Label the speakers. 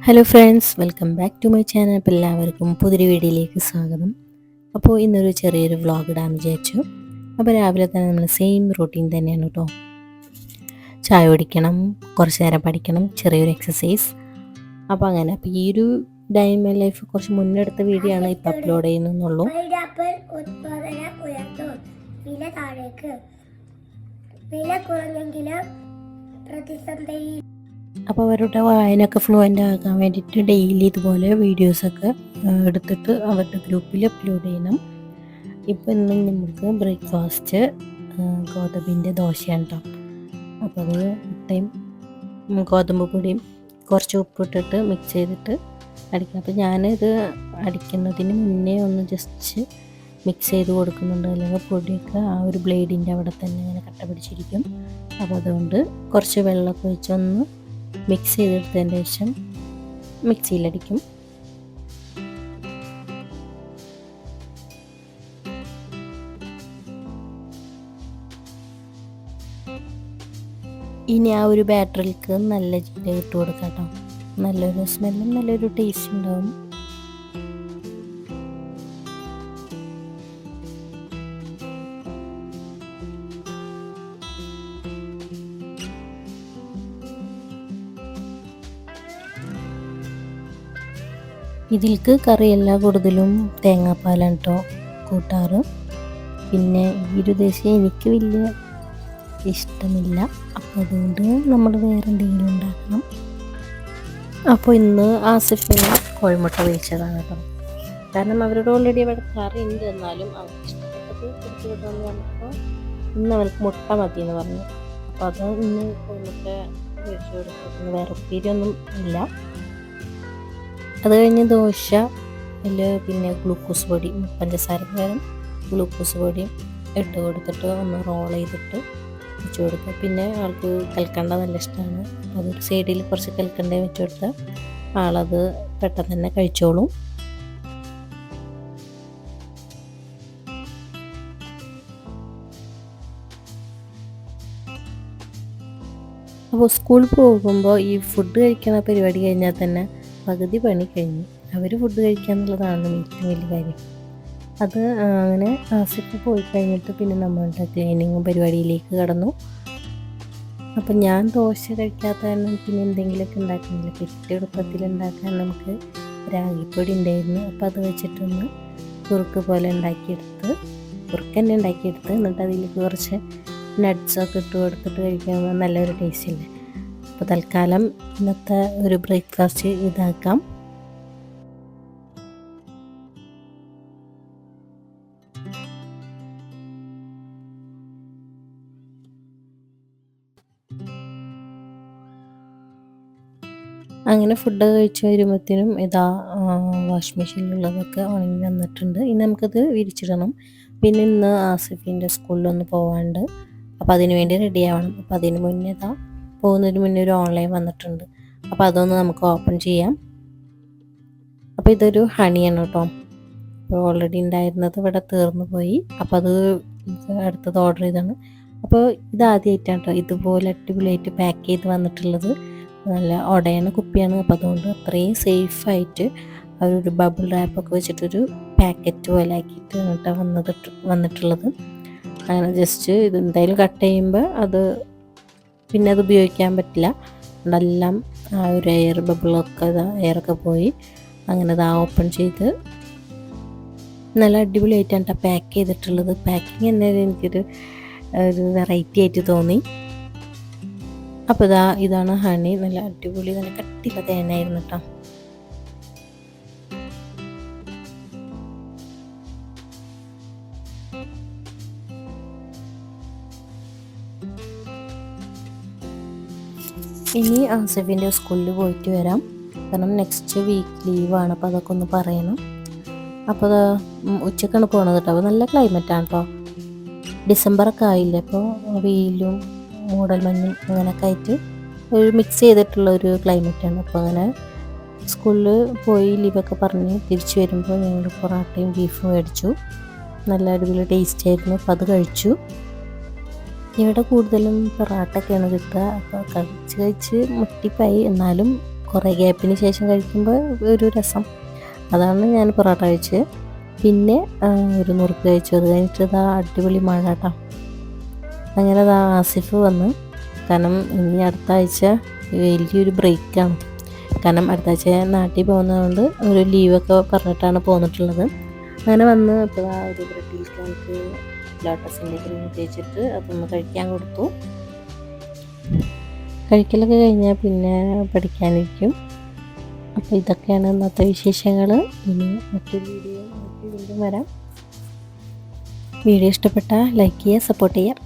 Speaker 1: Hello friends, welcome back to my channel. അപ്പോൾ എല്ലാവർക്കും പുതിയൊരു വീഡിയോയിലേക്ക് സ്വാഗതം. അപ്പോൾ ഇന്നൊരു ചെറിയൊരു വ്ളോഗ് ഇടാമെന്ന് വിചാരിച്ചു. അപ്പോൾ രാവിലെ തന്നെ നമ്മൾ സെയിം റൂട്ടീൻ തന്നെയാണ് കേട്ടോ. ചായ കുടിക്കണം, കുറച്ച് നേരം പഠിക്കണം, ചെറിയൊരു എക്സസൈസ്. അപ്പോൾ ഈ ഒരു ഡേ ഇൻ മൈ ലൈഫ് കുറച്ച് മുന്നെടുത്ത വീഡിയോ ആണ് ഇപ്പോൾ അപ്ലോഡ് ചെയ്യുന്നുള്ളൂ. അപ്പോൾ അവരുടെ വായനയൊക്കെ ഫ്ലുവൻ്റ് ആകാൻ വേണ്ടിയിട്ട് ഡെയിലി ഇതുപോലെ വീഡിയോസൊക്കെ എടുത്തിട്ട് അവരുടെ ഗ്രൂപ്പിൽ അപ്ലോഡ് ചെയ്യണം. ഇപ്പോൾ ഇന്ന് നമുക്ക് ബ്രേക്ക്ഫാസ്റ്റ് ഗോതമ്പിൻ്റെ ദോശയാണ് കേട്ടോ. അപ്പോൾ അത് മുട്ടയും ഗോതമ്പ് പൊടിയും കുറച്ച് ഉപ്പിട്ടിട്ട് മിക്സ് ചെയ്തിട്ട് അടിക്കാം. അപ്പോൾ ഞാനിത് അടിക്കുന്നതിന് മുന്നേ ഒന്ന് ജസ്റ്റ് മിക്സ് ചെയ്ത് കൊടുക്കുന്നുണ്ട്, അല്ലെങ്കിൽ പൊടിയൊക്കെ ആ ഒരു ബ്ലേഡിൻ്റെ അവിടെ തന്നെ ഇങ്ങനെ കട്ട പിടിച്ചിരിക്കും. അപ്പോൾ അതുകൊണ്ട് കുറച്ച് വെള്ളമൊക്കെ വെച്ചൊന്ന് മിക്സ് ചെയ്തെടുത്തതിന് ശേഷം മിക്സിയിലടിക്കും. ഇനി ആ ഒരു ബാറ്ററിലേക്ക് നല്ല ജീരകം ഇട്ട് കൊടുക്കാം കേട്ടോ. നല്ലൊരു സ്മെല്ലും നല്ലൊരു ടേസ്റ്റ് ഉണ്ടാവും. ഇതിലേക്ക് കറിയെല്ലാം കൂടുതലും തേങ്ങാപ്പാലാണ് കേട്ടോ കൂട്ടാറ്. പിന്നെ ഈ ഒരു ദേശം എനിക്ക് വലിയ ഇഷ്ടമില്ല, അപ്പോൾ അതുകൊണ്ട് നമ്മൾ വേറെ എന്തെങ്കിലും ഉണ്ടാക്കണം. അപ്പോൾ ഇന്ന് ആസിഫിന് കോഴിമുട്ട വേവിച്ചതാണ് കേട്ടോ. കാരണം അവരോട് ഓൾറെഡി അവിടെ കറി ഉണ്ട്, എന്നാലും അവർക്ക് ഇഷ്ടപ്പെട്ടത് കൊടുത്തു വിടണമെന്ന് പറഞ്ഞപ്പോൾ ഇന്ന് അവർക്ക് മുട്ട മതി എന്ന് പറഞ്ഞു. അപ്പോൾ അത് ഇന്ന് കോഴിമുട്ട വേവിച്ച് കൊടുക്കുന്നു. വേറെ ഉപ്പേരിയൊന്നും ഇല്ല. അത് കഴിഞ്ഞ് ദോശ പിന്നെ ഗ്ലൂക്കോസ് പൊടി, പഞ്ചസാരക്ക് പകരം ഗ്ലൂക്കോസ് പൊടി ഇട്ട് കൊടുത്തിട്ട് ഒന്ന് റോൾ ചെയ്തിട്ട് വെച്ച് കൊടുക്കുക. പിന്നെ ആൾക്ക് കൽക്കണ്ട നല്ല ഇഷ്ടമാണ്. അതൊരു സൈഡിൽ കുറച്ച് കൽക്കണ്ട വെച്ച് കൊടുത്താൽ ആളത് പെട്ടെന്ന് തന്നെ കഴിച്ചോളും. അപ്പോൾ സ്കൂളിൽ പോകുമ്പോൾ ഈ ഫുഡ് കഴിക്കുന്ന പരിപാടി കഴിഞ്ഞാൽ തന്നെ പകുതി പണി കഴിഞ്ഞു. അവർ ഫുഡ് കഴിക്കുക എന്നുള്ളതാണ് ഏറ്റവും വലിയ കാര്യം. അത് അങ്ങനെ ആസിഫ് പോയി കഴിഞ്ഞിട്ട് പിന്നെ നമ്മളുടെ ക്ലീനിങ്ങും പരിപാടിയിലേക്ക് കടന്നു. അപ്പം ഞാൻ ദോശ കഴിക്കാത്ത കാരണം പിന്നെ എന്തെങ്കിലുമൊക്കെ ഉണ്ടാക്കുന്നില്ല. പിറ്റേ എളുപ്പത്തിൽ ഉണ്ടാക്കാൻ നമുക്ക് രാഗിപ്പൊടി ഉണ്ടായിരുന്നു. അപ്പോൾ അത് വെച്ചിട്ടൊന്ന് കുറുക്ക് പോലെ ഉണ്ടാക്കിയെടുത്ത്, കുറുക്ക് തന്നെ ഉണ്ടാക്കിയെടുത്ത് എന്നിട്ട് അതിലേക്ക് കുറച്ച് നട്ട്സൊക്കെ ഇട്ട് കൊടുത്തിട്ട് കഴിക്കുമ്പോൾ നല്ലൊരു ടേസ്റ്റ് ഇല്ലേ. അപ്പോൾ തൽക്കാലം ഇന്നത്തെ ഒരു ബ്രേക്ക്ഫാസ്റ്റ് ഇതാക്കാം. അങ്ങനെ ഫുഡ് കഴിച്ച് വരുമ്പോഴത്തേനും ഇതാ വാഷ് മെഷീനിലുള്ളതൊക്കെ ഉണങ്ങി വന്നിട്ടുണ്ട്. ഇനി നമുക്കത് വിരിച്ചിടണം. പിന്നെ ഇന്ന് ആസിഫിൻ്റെ സ്കൂളിലൊന്ന് പോകാണ്ട്, അപ്പോൾ അതിന് വേണ്ടി റെഡി ആവണം. അപ്പോൾ അതിന് മുന്നേ പോകുന്നതിന് മുന്നേ ഒരു ഓൺലൈൻ വന്നിട്ടുണ്ട്. അപ്പോൾ അതൊന്ന് നമുക്ക് ഓപ്പൺ ചെയ്യാം. അപ്പോൾ ഇതൊരു ഹണിയാണ് കേട്ടോ. അപ്പോൾ ഓൾറെഡി ഉണ്ടായിരുന്നത് ഇവിടെ തീർന്നു പോയി. അപ്പോൾ അത് അടുത്തത് ഓർഡർ ചെയ്താണ്. അപ്പോൾ ഇതാദ്യമായിട്ടാണ് കേട്ടോ ഇതുപോലെ അടിപൊളിയായിട്ട് പാക്ക് ചെയ്ത് വന്നിട്ടുള്ളത്. നല്ല ഉടയണ കുപ്പിയാണ്. അപ്പോൾ അതുകൊണ്ട് അത്രയും സേഫായിട്ട് അവരൊരു ബബിൾ റാപ്പൊക്കെ വെച്ചിട്ടൊരു പാക്കറ്റ് പോലെ ആക്കിയിട്ടാണ് വന്നിട്ടുള്ളത്. അങ്ങനെ ജസ്റ്റ് ഇത് എന്തായാലും കട്ട് ചെയ്യുമ്പോൾ പിന്നെ അത് ഉപയോഗിക്കാൻ പറ്റില്ല. അതെല്ലാം ആ ഒരു എയർ ബബിളൊക്കെ എയറൊക്കെ പോയി. അങ്ങനെ ഓപ്പൺ ചെയ്ത് നല്ല അടിപൊളിയായിട്ടാണ് പാക്ക് ചെയ്തിട്ടുള്ളത്. പാക്കിങ് തന്നെ എനിക്കൊരു വെറൈറ്റി ആയിട്ട് തോന്നി. അപ്പോൾ ഇതാണ് ഹണി. നല്ല അടിപൊളി, നല്ല കട്ടിയുള്ള തേനായിരുന്നു കേട്ടോ. ഇനി ആസിഫിൻ്റെ സ്കൂളിൽ പോയിട്ട് വരാം. കാരണം നെക്സ്റ്റ് വീക്ക് ലീവാണ്. അപ്പോൾ അതൊക്കെ ഒന്ന് പറയണം. അപ്പോൾ ഉച്ചക്കാണ് പോകണത് കേട്ടോ. അപ്പോൾ നല്ല ക്ലൈമറ്റാണ് കേട്ടോ. ഡിസംബറൊക്കെ ആയില്ലേ, അപ്പോൾ വെയിലും മൂടൽമഞ്ഞും അങ്ങനെയൊക്കെ ആയിട്ട് ഒരു മിക്സ് ചെയ്തിട്ടുള്ള ഒരു ക്ലൈമറ്റാണ്. അപ്പോൾ അങ്ങനെ സ്കൂളിൽ പോയി ലീവൊക്കെ പറഞ്ഞ് തിരിച്ചു വരുമ്പോൾ ഞങ്ങൾ പൊറാട്ടയും ബീഫും മേടിച്ചു. നല്ല അടിപൊളി ടേസ്റ്റ് ആയിരുന്നു. അപ്പോൾ അത് കഴിച്ചു. ഇവിടെ കൂടുതലും പൊറാട്ടൊക്കെയാണ് കിട്ടുക. അപ്പോൾ കഴിച്ച് മുട്ടിപ്പായി, എന്നാലും കുറേ ഗ്യാപ്പിന് ശേഷം കഴിക്കുമ്പോൾ ഒരു രസം. അതാണ് ഞാൻ പൊറോട്ട കഴിച്ചത്. പിന്നെ ഒരു നുറുക്ക് കഴിച്ചു. അത് കഴിഞ്ഞിട്ട് ഇതാ അടിപൊളി മഴ കേട്ടോ. അങ്ങനെ ഇതാ ആസിഫ് വന്ന്. കാരണം ഇനി അടുത്ത ആഴ്ച വലിയൊരു ബ്രേക്കാണ്. കാരണം അടുത്ത ആഴ്ച നാട്ടിൽ പോകുന്നതുകൊണ്ട് ഒരു ലീവൊക്കെ പറഞ്ഞിട്ടാണ് പോന്നിട്ടുള്ളത്. അങ്ങനെ വന്ന് അപ്പോൾ ആ ഒരു ബ്രെഡിലേക്ക് നമുക്ക് ലോട്ടസിൻ്റെ ക്രീം തേച്ചിട്ട് അതൊന്ന് കഴിക്കാൻ കൊടുത്തു. കഴിക്കലൊക്കെ കഴിഞ്ഞാൽ പിന്നെ പഠിക്കാനിരിക്കും. അപ്പോൾ ഇതൊക്കെയാണ് ഇന്നത്തെ വിശേഷങ്ങൾ. ഇനി മറ്റൊരു വീഡിയോ വീണ്ടും വരാം. വീഡിയോ ഇഷ്ടപ്പെട്ടാൽ ലൈക്ക് ചെയ്യുക, സപ്പോർട്ട് ചെയ്യുക.